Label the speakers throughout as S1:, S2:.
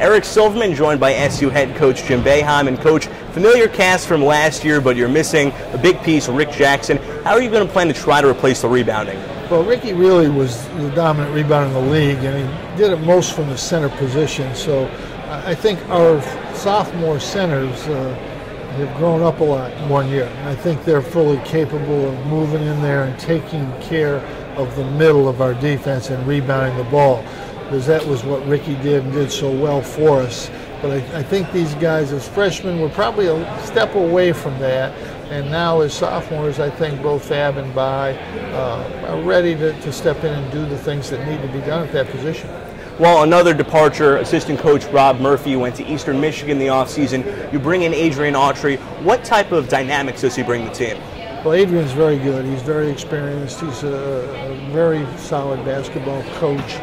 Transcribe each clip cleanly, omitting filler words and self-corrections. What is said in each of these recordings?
S1: Eric Silverman joined by SU head coach Jim Boeheim. And coach, familiar cast from last year, but you're missing a big piece, Rick Jackson. How are you going to plan to try to replace the rebounding?
S2: Well, Ricky really was the dominant rebounder in the league, and he did it most from the center position. So I think our sophomore centers have grown up a lot in 1 year. And I think they're fully capable of moving in there and taking care of the middle of our defense and rebounding the ball, because that was what Ricky did and did so well for us. But I think these guys as freshmen were probably a step away from that. And now as sophomores, I think both Fab and Bai are ready to step in and do the things that need to be done at that position.
S1: Well, another departure, assistant coach Rob Murphy went to Eastern Michigan in the offseason. You bring in Adrian Autry. What type of dynamics does he bring to the team?
S2: Well, Adrian's very good. He's very experienced. He's a very solid basketball coach.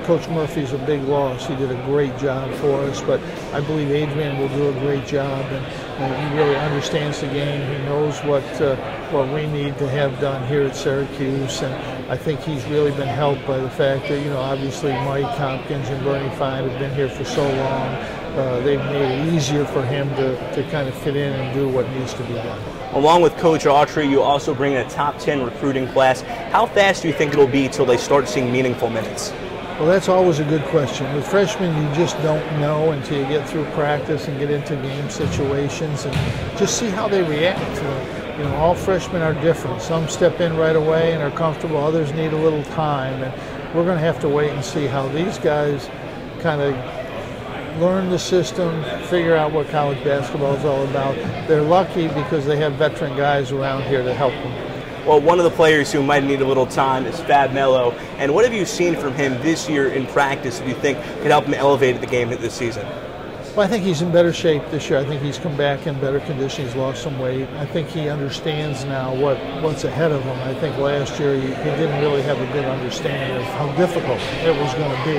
S2: Coach Murphy's a big loss. He did a great job for us, but I believe Adrian will do a great job, and he really understands the game. He knows what we need to have done here at Syracuse, and I think he's really been helped by the fact that, obviously Mike Hopkins and Bernie Fine have been here for so long. They've made it easier for him to kind of fit in and do what needs to be done.
S1: Along with Coach Autry, you also bring in a top 10 recruiting class. How fast do you think it'll be till they start seeing meaningful minutes?
S2: Well, that's always a good question. With freshmen, you just don't know until you get through practice and get into game situations and just see how they react. All freshmen are different. Some step in right away and are comfortable. Others need a little time. And we're going to have to wait and see how these guys kind of learn the system, figure out what college basketball is all about. They're lucky because they have veteran guys around here to help them.
S1: Well, one of the players who might need a little time is Fab Melo. And what have you seen from him this year in practice that you think could help him elevate the game this season?
S2: Well, I think he's in better shape this year. I think he's come back in better condition. He's lost some weight. I think he understands now what's ahead of him. I think last year he didn't really have a good understanding of how difficult it was going to be.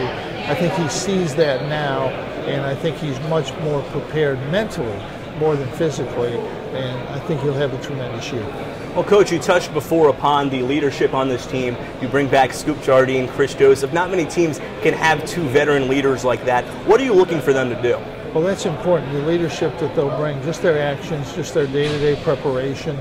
S2: I think he sees that now, and I think he's much more prepared mentally, more than physically, and I think he'll have a tremendous year.
S1: Well, Coach, you touched before upon the leadership on this team. You bring back Scoop Jardine, Chris Joseph. Not many teams can have two veteran leaders like that. What are you looking for them to do?
S2: Well, that's important, the leadership that they'll bring, just their actions, just their day-to-day preparation,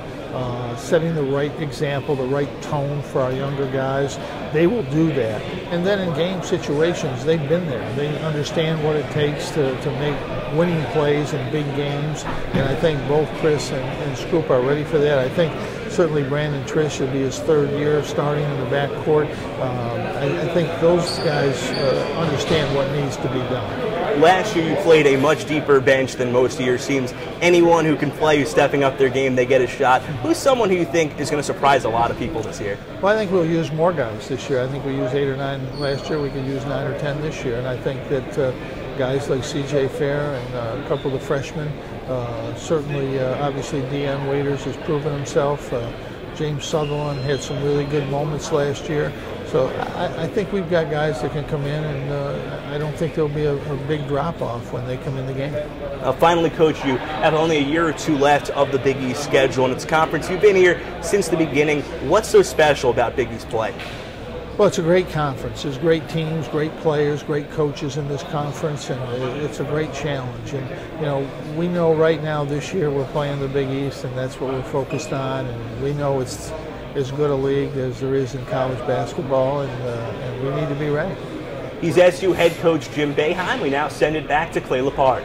S2: setting the right example, the right tone for our younger guys. They will do that. And then in game situations, they've been there. They understand what it takes to make winning plays in big games. And I think both Chris and Scoop are ready for that. I think certainly Brandon Trish will be his third year starting in the backcourt. I think those guys understand what needs to be done.
S1: Last year you played a much deeper bench than most of your teams. Anyone who can play who's stepping up their game, they get a shot. Who's someone who you think is going to surprise a lot of people this year?
S2: Well, I think we'll use more guys this year. I think we used 8 or 9 last year. We can use 9 or 10 this year. And I think that guys like C.J. Fair and a couple of the freshmen, certainly obviously Deion Waiters has proven himself. James Sutherland had some really good moments last year. So I think we've got guys that can come in, and I don't think there'll be a big drop-off when they come in the game.
S1: Finally, Coach, you have only a year or two left of the Big East schedule, and it's conference. You've been here since the beginning. What's so special about Big East play?
S2: Well, it's a great conference. There's great teams, great players, great coaches in this conference, and it's a great challenge. And, we know right now this year we're playing the Big East, and that's what we're focused on, and we know it's as good a league as there is in college basketball, and we need to be ready.
S1: He's SU head coach Jim Boeheim. We now send it back to Clay Lepard.